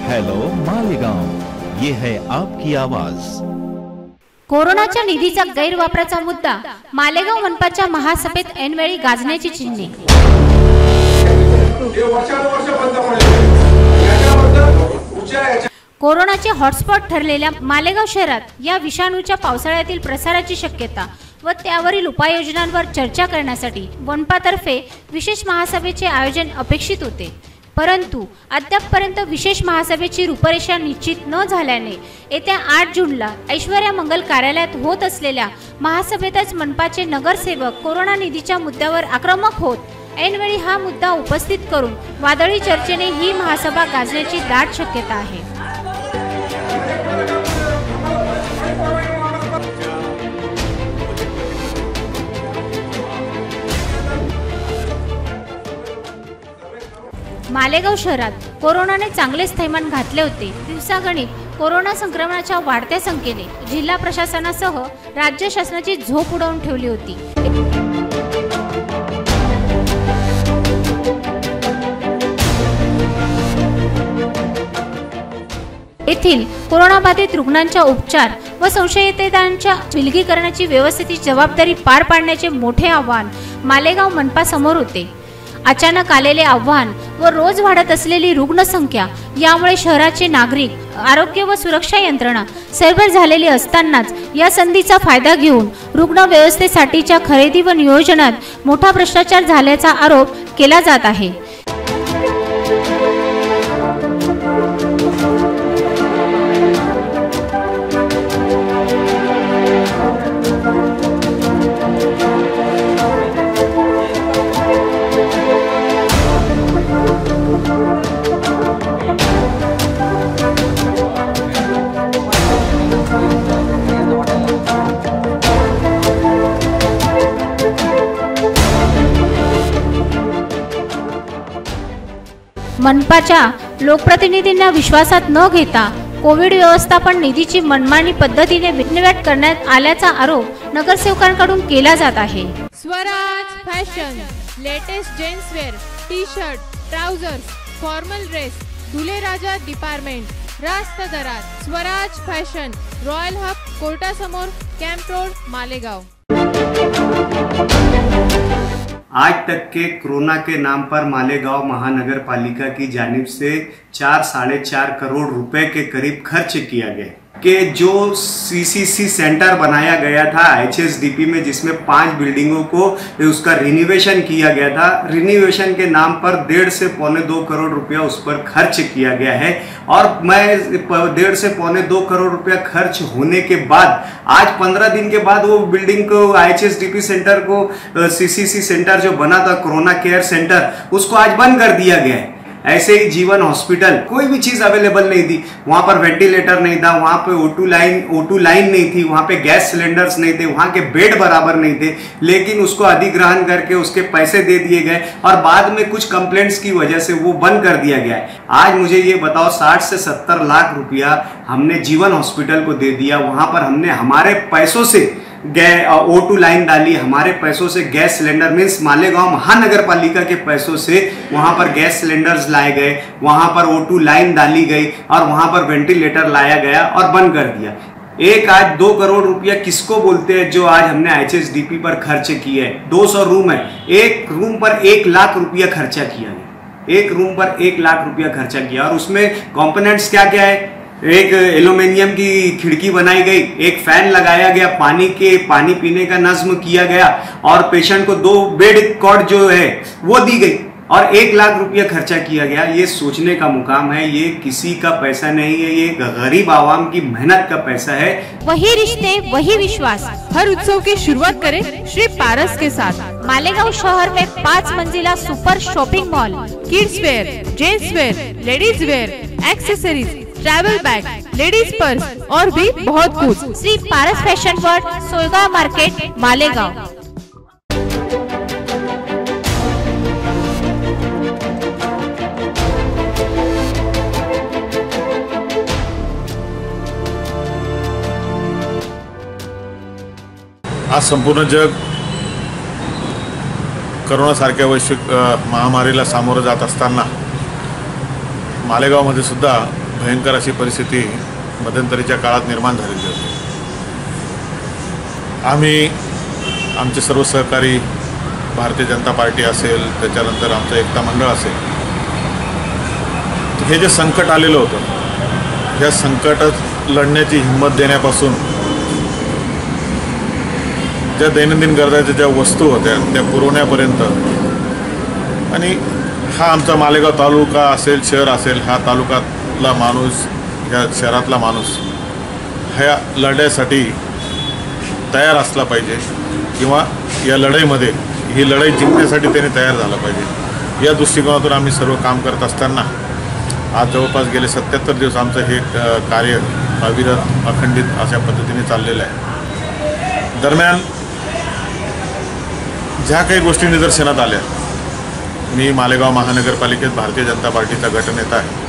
Hello Malegaon, ये है आपकी आवाज। कोरोनाच्या निधीचा गैरवापराचा मुद्दा मालेगाव मनपाच्या महासभेत ऐनवेळी गाजण्याची चिन्हे। कोरोनाचे हॉटस्पॉट ठरलेल्या मालेगाव शहरात या विषाणूच्या पावसाळ्यातील प्रसाराची शक्यता व त्यावरील उपाययोजनांवर चर्चा करण्यासाठी मनपातर्फे विशेष महासभेचे आयोजन अपेक्षित होते, परंतु अद्यापपर्यंत विशेष महासभेची रूपरेषा निश्चित न झाल्याने येत्या 8 जूनला ऐश्वर्या मंगल कार्यालयात होत असलेल्या महासभेतच मनपाचे नगरसेवक कोरोना निधीच्या मुद्द्यावर आक्रमक होत ऐनवेळी हा मुद्दा उपस्थित करून वादळी चर्चेने ही महासभा गाजण्याची दाट शक्यता आहे। मालेगाव शहरात कोरोनाने चांगलेच थैमान घातले होते। दिवसागणिक कोरोना संक्रमणाच्या वाढत्या संख्येने जिल्हा प्रशासनासह राज्य शासनाची झोप उडवून ठेवली होती। येथील कोरोनाबाधित रुग्णांच्या उपचार व संशयितांच्या विलगीकरणाची व्यवस्थेची जबाबदारी पार पाडण्याचे मोठे आव्हान मालेगाव मनपा समोर होते। अचानक आलेले आव्हान व रोज वाढत असलेली रुग्णसंख्या यामुळे शहराचे नागरिक, आरोग्य व सुरक्षा यंत्रणा सरभर झालेली असतानाच या संधीचा फायदा घेऊन रुग्ण व्यवस्थेसाठीच्या खरेदी व नियोजनात मोठा भ्रष्टाचार झाल्याचा आरोप केला जात आहे। मनपाच्या लोकप्रतिनिधींना विश्वासात न घेता कोविड व्यवस्थापन निधीची मनमानी पद्धतीने विल्हेवाट करण्यात आल्याचा आरोप नगरसेवकांकडून केला जात आहे। Swaraj fashion, latest gents wear, T shirt, trousers, formal dress, दुले राजा डिपार्टमेंट, रास्त दरात। स्वराज फॅशन, रॉयल हब, कोर्टासमोर, कैंप रोड, मालेगाव। आज तक के कोरोना के नाम पर मालेगांव महानगर पालिका की जानिब से 4-4.5 करोड़ रुपए के करीब खर्च किया गया कि जो सीसीसी सेंटर बनाया गया था एचएसडीपी में, जिसमें 5 बिल्डिंगों को उसका रिनोवेशन किया गया था। रिनोवेशन के नाम पर 1.5 से 2.25 करोड़ रुपया उस पर खर्च किया गया है। और मैं 1.5 से 2.25 करोड़ रुपया खर्च होने के बाद आज 15 दिन के बाद वो बिल्डिंग को एचएसडीपी सेंटर को सीसीसी सेंटर जो बना था कोरोना केयर सेंटर, उसको आज बंद कर दिया गया है। ऐसे ही जीवन हॉस्पिटल, कोई भी चीज अवेलेबल नहीं थी वहां पर, वेंटिलेटर नहीं था वहां पे, O2 लाइन नहीं थी वहां पे, गैस सिलेंडर्स नहीं थे वहां के, बेड बराबर नहीं थे, लेकिन उसको अधिग्रहण करके उसके पैसे दे दिए गए और बाद में कुछ कंप्लेंट्स की वजह से वो बंद कर दिया गया है। आज मुझे ये बताओ, 60 से 70 लाख रुपया हमने जीवन हॉस्पिटल को दे दिया। वहां पर हमने हमारे पैसों से O2 लाइन डाली, हमारे पैसों से गैस सिलेंडर, मीन्स मालेगांव महानगर पालिका के पैसों से वहां पर गैस सिलेंडर्स लाए गए, वहां पर O2 लाइन डाली गई और वहां पर वेंटिलेटर लाया गया और बंद कर दिया। एक आज 2 करोड़ रुपया किसको बोलते हैं जो आज हमने एचएसडीपी पर खर्च किए है। 200 रूम है, एक रूम पर 1 लाख रुपया खर्चा किया गया, एक रूम पर 1 लाख रुपया खर्चा किया। और उसमें कंपोनेंट्स क्या क्या है, एक एल्यूमिनियम की खिड़की बनाई गई, एक फैन लगाया गया, पानी पीने का नज्म किया गया और पेशेंट को 2 बेड कॉट जो है वो दी गई और 1 लाख रुपया खर्चा किया गया। ये सोचने का मुकाम है, ये किसी का पैसा नहीं है, ये गरीब आवाम की मेहनत का पैसा है। वही रिश्ते वही विश्वास, हर उत्सव की शुरुआत करें श्री पारस के साथ। मालेगांव शहर में 5 मंजिला super shopping mall, kids wear, gents wear, ladies wear, accessories, travel bag, ladies purse और भी बहुत कुछ। Shri Paras fashion world, Soygaon market, Malegaon. आज संपूर्ण जग कोरोनासारख्या वैश्विक महामारीला सामोरं जात असताना मालेगावमध्ये सुद्धा भयंकर अशी परिस्थिती मध्यंतरीच्या काळात निर्माण झालेली होती. आम्ही आमचे सर्व सहकारी, भारतीय जनता पार्टी असेल, त्याच्यानंतर आमचं एकता मंडळ असेल, हे जे संकट आलेलं होतं, या संकटात लढण्याची हिंमत देण्यापासून ज्या दैनंदिन गरजाच्या ज्या वस्तू होत्या त्या पुरवण्यापर्यंत, आणि हा आमचा मालेगाव तालुका असेल, शहर असेल, हा तालुक्यातला माणूस, या शहरातला माणूस ह्या लढ्यासाठी तयार असला पाहिजे, किंवा या लढाईमध्ये ही लढाई जिंकण्यासाठी त्याने तयार झाला पाहिजे. या दृष्टिकोनातून आम्ही सर्व काम करत असताना आज जवळपास गेले 77 दिवस आमचं हे कार्य अविरत अखंडित अशा पद्धतीने चाललेलं आहे. दरम्यान ज्या काही गोष्टी निदर्शनात आल्या, मी मालेगाव महानगरपालिकेत भारतीय जनता पार्टीचा गटनेता आहे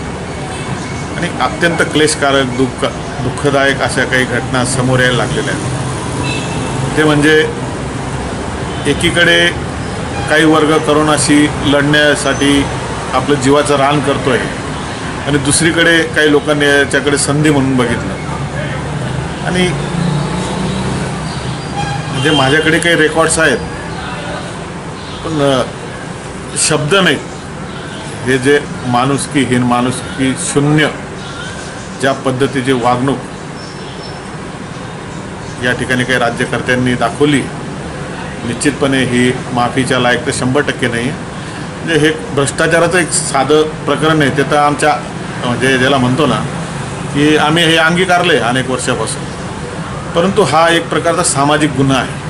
आणि अत्यंत क्लेशकारक दुःखदायक अशा काही घटना समोर यायला लागलेल्या आहेत. ते म्हणजे एकीकडे काही वर्ग करोनाशी लढण्यासाठी आपलं जीवाचं रान करतो आहे आणि दुसरीकडे काही लोकांनी याच्याकडे संधी म्हणून बघितलं. आणि म्हणजे माझ्याकडे काही रेकॉर्ड्स आहेत, पण शब्द नाहीत. हे जे माणुसकीहीन, माणुसकी शून्य ज्या पद्धतीची वागणूक या ठिकाणी काही राज्यकर्त्यांनी दाखवली, निश्चितपणे ही माफीच्या लायक तर 100% नाही. म्हणजे हे भ्रष्टाचाराचं एक साधं प्रकरण आहे. ते तर आमच्या म्हणजे ज्याला म्हणतो ना की आम्ही हे अंगीकारलं आहे अनेक वर्षापासून, परंतु हा एक प्रकारचा सामाजिक गुन्हा आहे.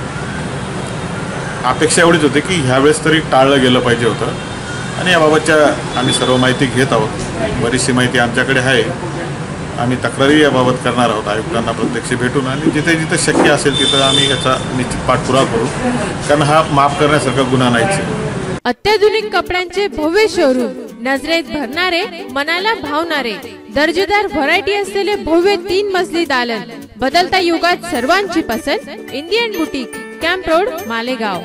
अपेक्षा एवढीच होती की ह्यावेळेस तरी टाळलं गेलं पाहिजे होतं, आणि याबाबतच्या आम्ही सर्व माहिती घेत आहोत. बरीचशी माहिती आमच्याकडे आहे. आम्ही तक्रारी याबाबत करणार आहोत आयुक्तांना प्रत्यक्ष भेटून, आणि जिथे जिथे शक्य असेल तिथं आम्ही याचा निश्चित पाठपुरावा करू, कारण हा माफ करण्यासारखा गुन्हा नाहीच. अत्याधुनिक कपड्यांचे भव्य शोरूम, नजरेत भरणारे, मनाला भावणारे, दर्जेदार व्हरायटी असलेले भव्य 3 मजली दालन, बदलता युगात सर्वांची पसंत, Indian boutique, camp road, Malegaon.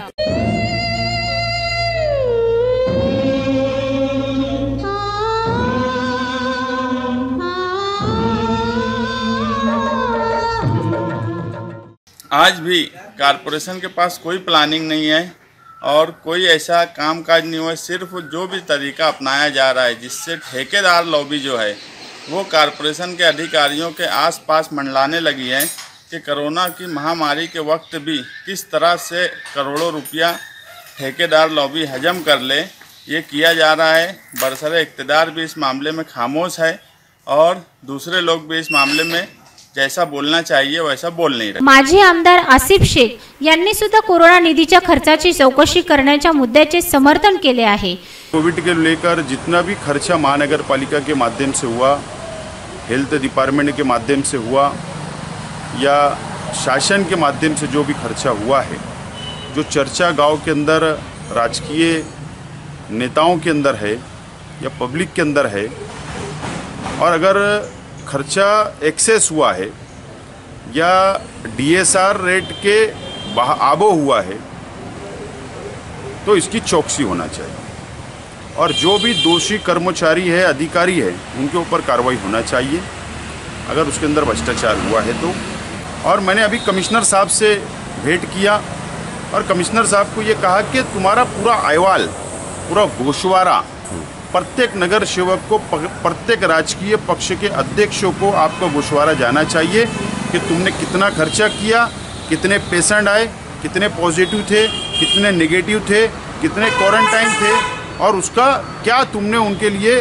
आज भी कारपोरेशन के पास कोई प्लानिंग नहीं है और कोई ऐसा कामकाज नहीं हुआ. सिर्फ जो भी तरीका अपनाया जा रहा है जिससे ठेकेदार लॉबी जो है वो कारपोरेशन के अधिकारियों के आसपास मंडलाने लगी है कि कोरोना की महामारी के वक्त भी किस तरह से करोड़ों रुपया ठेकेदार लॉबी हजम कर ले, ये किया जा रहा है. बरसरे इक़्तिदार भी इस मामले में खामोश है और दूसरे लोग भी इस मामले में जैसा बोलना चाहिए वैसा बोल नहीं रहे. माजी आमदार आसिफ शेख यांनी सुद्धा कोरोना निधीच्या खर्चाची चौकशी करण्याच्या मुद्द्याचे समर्थन केले आहे. कोविड के लेकर जितना भी खर्चा महानगर पालिका के माध्यम से हुआ, हेल्थ डिपार्टमेंट के माध्यम से हुआ, या शासन के माध्यम से जो भी खर्चा हुआ है, जो चर्चा गांव के अंदर राजकीय नेताओं के अंदर है या पब्लिक के अंदर है, और अगर खर्चा एक्सेस हुआ है या DSR रेट के आबो हुआ है तो इसकी चौकसी होना चाहिए, और जो भी दोषी कर्मचारी है, अधिकारी है, उनके ऊपर कार्रवाई होना चाहिए अगर उसके अंदर भ्रष्टाचार हुआ है तो. और मैंने अभी कमिश्नर साहब से भेंट किया और कमिश्नर साहब को ये कहा कि तुम्हारा पूरा अहवाल, पूरा गोशवारा प्रत्येक नगर सेवक को, प्रत्येक राजकीय पक्ष के अध्यक्षों को आपका गोशवारा जाना चाहिए कि तुमने कितना खर्चा किया, कितने पेशेंट आए, कितने पॉजिटिव थे, कितने नेगेटिव थे, कितने क्वारंटाइन थे, और उसका क्या तुमने उनके लिए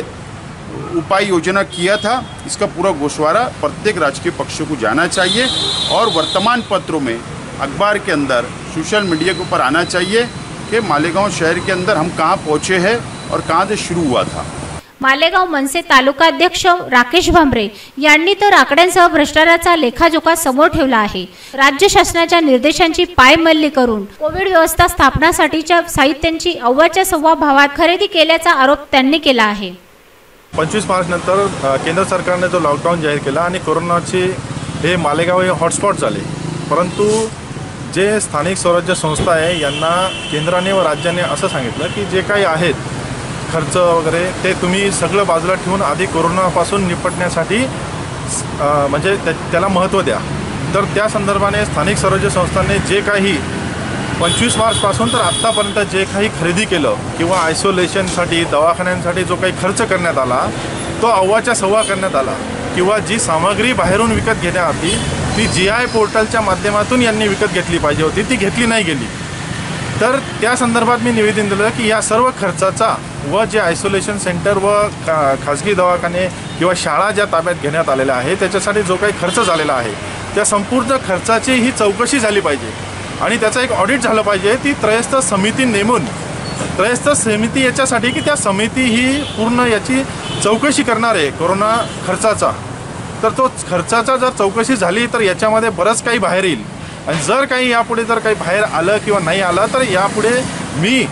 उपाय योजना किया था. इसका पूरा गोशवारा प्रत्येक राजकीय पक्षों को जाना चाहिए और वर्तमान पत्रों में, अखबार के अंदर, सोशल मीडिया के ऊपर आना चाहिए कि मालेगांव शहर के अंदर हम कहाँ पहुँचे हैं और कहाँ से शुरू हुआ था. मालेगाव मनसे तालुकाध्यक्ष राकेश भांबरे यांनी तर आकड्यांसह भ्रष्टाचाराचा लेखाजोखा समोर ठेवला आहे. राज्य शासनाच्या निर्देशांची पायमल्ली करून कोविड व्यवस्था स्थापनासाठीच्या साहित्यांची अव्वाच्या सव्वा भावात खरेदी केल्याचा आरोप त्यांनी केला आहे. 25 मार्च नंतर केंद्र सरकारने जो लॉकडाऊन जाहीर केला आणि कोरोनाचे हे मालेगाव हे हॉटस्पॉट झाले, परंतु जे स्थानिक स्वराज्य संस्था आहे यांना केंद्राने व राज्याने असं सांगितलं की जे काही आहेत खर्च वगैरे ते तुम्ही सगळं बाजूला ठेवून आधी कोरोनापासून निपटण्यासाठी म्हणजे त्याला महत्त्व द्या। तर त्या संदर्भाने स्थानिक स्वराज्य संस्थांनी जे काही 25 मार्चपासून तर आत्तापर्यंत जे काही खरेदी केलं किंवा आयसोलेशनसाठी दवाखान्यांसाठी जो काही खर्च करण्यात आला तो अव्वाच्या सव्वा करण्यात आला, किंवा जी सामग्री बाहेरून विकत घेण्यात आली ती GI पोर्टलच्या माध्यमातून यांनी विकत घेतली पाहिजे होती, ती घेतली नाही गेली। तर त्या संदर्भात मी निवेदन दिलं की या सर्व खर्चाचा व जे आयसोलेशन सेंटर व खाजगी दवाखाने किंवा शाळा ज्या ताब्यात घेण्यात आलेल्या आहे त्याच्यासाठी जो काही खर्च झालेला आहे त्या संपूर्ण खर्चाची ही चौकशी झाली पाहिजे आणि त्याचं एक ऑडिट झालं पाहिजे। ती त्रयस्थ समिती नेमून, त्रयस्थ समिती याच्यासाठी की त्या समिती ही पूर्ण याची चौकशी करणार आहे कोरोना खर्चाचा। तर तो खर्चाचा जर चौकशी झाली तर याच्यामध्ये बरंच काही बाहेर येईल आणि जर काही यापुढे जर काही बाहेर आलं किंवा नाही आलं तर यापुढे मी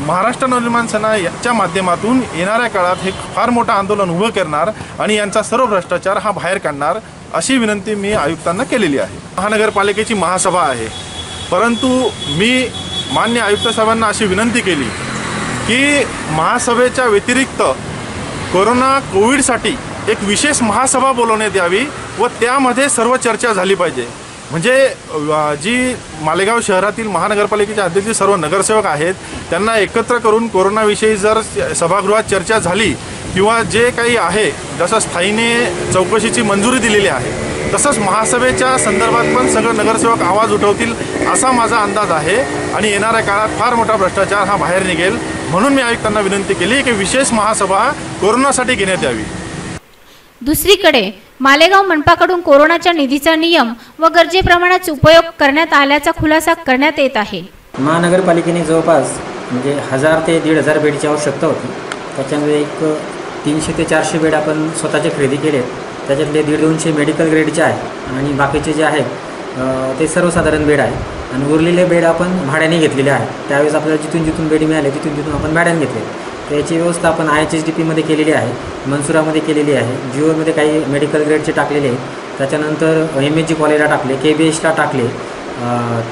महाराष्ट्र नवनिर्माण सेना याच्या माध्यमातून येणाऱ्या काळात हे फार मोठं आंदोलन उभं करणार आणि यांचा सर्व भ्रष्टाचार हा बाहेर काढणार अशी विनंती मी आयुक्तांना केलेली आहे। महानगरपालिकेची महासभा आहे, परंतु मी मान्य आयुक्त साहेबांना अशी विनंती केली की महासभेच्या व्यतिरिक्त कोविडसाठी एक विशेष महासभा बोलवण्यात यावी व त्यामध्ये सर्व चर्चा झाली पाहिजे। म्हणजे जी मालेगाव शहरातील महानगरपालिकेच्या अध्यक्ष सर्व नगरसेवक आहेत त्यांना एकत्र करून कोरोनाविषयी जर सभागृहात चर्चा झाली किंवा जे काही आहे जसं स्थायीने चौकशीची मंजुरी दिलेली आहे तसंच महासभेच्या संदर्भात पण सगळं नगरसेवक आवाज उठवतील असा माझा अंदाज आहे आणि येणाऱ्या काळात फार मोठा भ्रष्टाचार हा बाहेर निघेल। म्हणून मी आयुक्तांना विनंती केली की विशेष महासभा कोरोनासाठी घेण्यात यावी। दुसरीकडे मालेगाव मनपाकडून कोरोनाच्या निधीचा नियम व गरजेप्रमाणेच उपयोग करण्यात आल्याचा खुलासा करण्यात येत आहे। महानगरपालिकेने जवळपास म्हणजे 1000 ते 1500 बेडची आवश्यकता होती, त्याच्यामध्ये एक 300 ते 400 बेड आपण स्वतःचे खरेदी केले, त्याच्यातले 150-200 मेडिकल ग्रेडचे आहे आणि बाकीचे जे आहेत ते सर्वसाधारण बेड आहे आणि उरलेले बेड आपण भाड्याने घेतलेले आहे। त्यावेळेस आपल्याला जिथून बेड मिळाले तिथून आपण भाड्याने घेतले। त्याची व्यवस्था आपण IHSDPमध्ये केलेली आहे, मनसुरामध्ये केलेली आहे, जिओमध्ये काही मेडिकल ग्रेडचे टाकलेले आहे, त्याच्यानंतर MSG कॉलेजला टाकले, KBHला टाकले,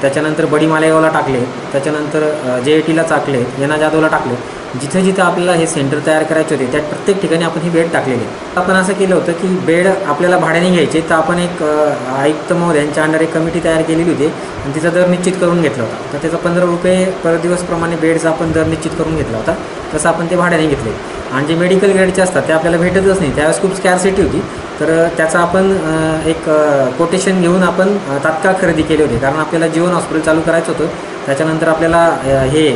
त्याच्यानंतर बडी मालेगावला टाकले, त्याच्यानंतर JATला टाकले, येना जाधवला टाकले। जिथं जिथं आपल्याला हे सेंटर तयार करायचे होते त्या प्रत्येक ठिकाणी आपण हे बेड टाकलेले। आपण असं केलं होतं की बेड आपल्याला भाड्याने घ्यायचे, तर आपण एक आयुक्त महोदयांच्या अंडर एक कमिटी तयार केलेली होती आणि तिचा दर निश्चित करून घेतला होता। तर त्याचा 15 रुपये पर दिवसप्रमाणे बेडचा आपण दर निश्चित करून घेतला होता, तसं आपण ते भाड्याने घेतले। आणि जे मेडिकल ग्रेडचे असतात ते आपल्याला भेटतच नाही, त्यावेळेस खूप स्कॅरसिटी होती, तर त्याचा आपण एक कोटेशन घेऊन आपण तात्काळ खरेदी केली होती, कारण आपल्याला जीवन हॉस्पिटल चालू करायचं होतं, त्याच्यानंतर आपल्याला हे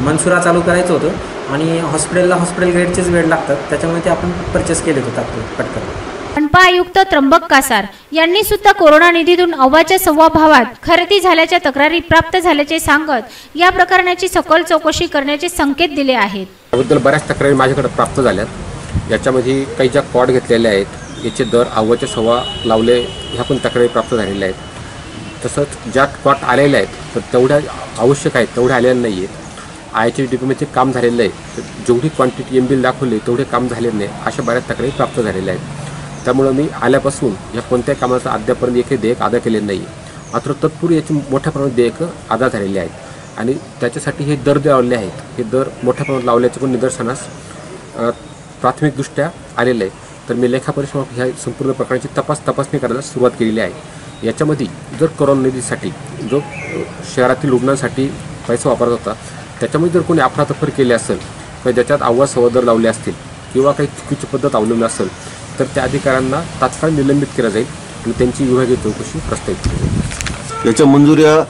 मनसुरा चालू करायचं होतं आणि हॉस्पिटलला हॉस्पिटल ग्रेडचेच बेड लागतात, त्याच्यामुळे ते आपण परचेस केले होते पटकन। मनपा आयुक्त त्र्यंबक कासार यांनी सुद्धा कोरोना निधीतून अव्वाच्या सव्वा भावात खरेदी झाल्याच्या तक्रारी प्राप्त झाल्याचे सांगत या प्रकरणाची सखोल चौकशी करण्याचे संकेत दिले आहेत। त्याबद्दल बऱ्याच तक्रारी माझ्याकडे प्राप्त झाल्यात, याच्यामध्ये काही ज्या कॉड घेतलेल्या आहेत याचे दर अव्वाच्या सव्वा लावले ह्या पण तक्रारी प्राप्त झालेल्या आहेत। तसंच ज्या कॉट आलेल्या आहेत तर तेवढ्या आवश्यक आहेत तेवढ्या आलेल्या नाही आहेत। IHSDPमध्ये काम झालेलं आहे, तर जेवढी क्वांटिटी MBL दाखवली तेवढे काम झालेलं नाही, अशा बऱ्याच तक्रारी प्राप्त झालेल्या आहेत। त्यामुळे मी आल्यापासून या कोणत्याही कामाचा अद्यापर्यंत एकही देयक अदा केलेलं नाही, मात्र तत्पूर्वी याची मोठ्या प्रमाणात देयक अदा झालेली आहेत आणि त्याच्यासाठी हे दर लावले आहेत। हे दर मोठ्या प्रमाणात लावल्याचे पण निदर्शनास प्राथमिकदृष्ट्या आलेलं आहे। तर मी लेखापरीक्षक ह्या संपूर्ण प्रकारची तपासणी करायला सुरुवात केलेली आहे। याच्यामध्ये जर कोरोना निधीसाठी जो शहरातील रुग्णांसाठी पैसा वापरत होता त्याच्यामध्ये जर कोणी अफरातफर केली असेल किंवा ज्याच्यात अव्वा सव्वा दर लावले असतील किंवा काही चुकीची पद्धत अवलंबली असेल तर त्या अधिकाऱ्यांना तात्काळ निलंबित केलं जाईल आणि त्यांची विभागीय चौकशी प्रस्तावित केली जाईल। याच्या मंजुऱ्या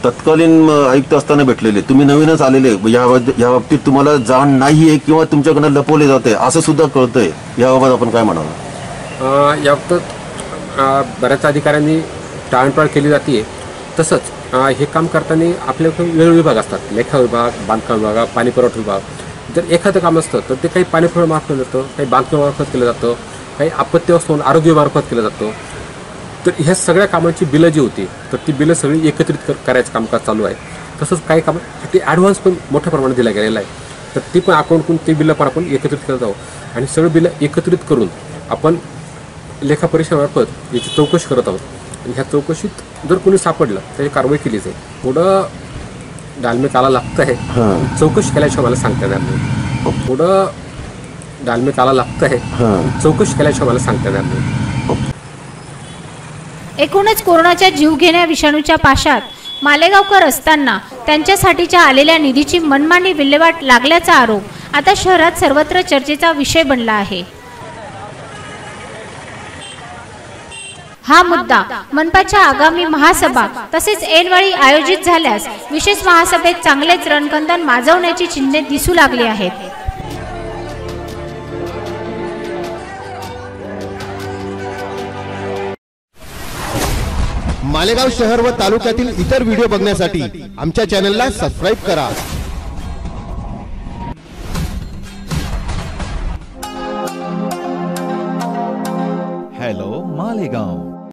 तत्कालीन आयुक्त असताना भेटलेले, तुम्ही नवीनच आलेले, या बाबतीत तुम्हाला जाण नाही आहे किंवा तुमच्याकडनं लपवले जाते असं सुद्धा कळतंय, याबाबत आपण काय म्हणाल? याबाबत बऱ्याच अधिकाऱ्यांनी टाळमटाळ केली जाते। तसंच हे काम करताना आपल्याकडे वेगवेगळे विभाग असतात, लेखा विभाग, बांधकाम विभाग, पाणी पुरवठा विभाग। जर एखादं काम असतं तर ते काही पाणी पुरवठा मार्फत जातं, काही बांधकाम मार्फत केलं जातं, काही आपत्ती व्यवस्थापन आरोग्य मार्फत केलं जातं। तर ह्या सगळ्या कामांची बिलं जी होती तर ती बिलं सगळी एकत्रित करायचं कामकाज चालू आहे। तसंच काही कामासाठी ॲडव्हान्स पण मोठ्या प्रमाणात दिला गेलेला आहे, तर ती पण अकाउंटकडून ते बिलं पण आपण एकत्रित करत आहोत आणि सगळं बिलं एकत्रित करून आपण लेखापरीक्षणामार्फत याची चौकशी करत आहोत आणि ह्या चौकशीत जर कोणी सापडलं त्याची कारवाई केली जाईल। थोडं डालमेक आला लागतं आहे, चौकशी केल्याशिवाय मला सांगता येणार नाही, थोडं डालमे काला लागतं आहे, चौकशी केल्याशिवाय मला सांगता येणार नाही. एकूणच कोरोनाच्या जीवघेण्या विषाणूच्या पाशात मालेगावकर असताना त्यांच्यासाठीच्या आलेल्या निधीची मनमानी विल्हेवाट लागल्याचा आरोप आता शहरात सर्वत्र चर्चेचा विषय बनला आहे. हा मुद्दा मनपाच्या आगामी महासभा तसेच ऐनवेळी आयोजित झाल्यास विशेष महासभेत चांगलेच रणकंदन माजवण्याची चिन्हे दिसू लागली आहेत. मालेगाव शहर व तालुक्यातील इतर व्हिडिओ बघण्यासाठी आमच्या चॅनलला सबस्क्राइब करा.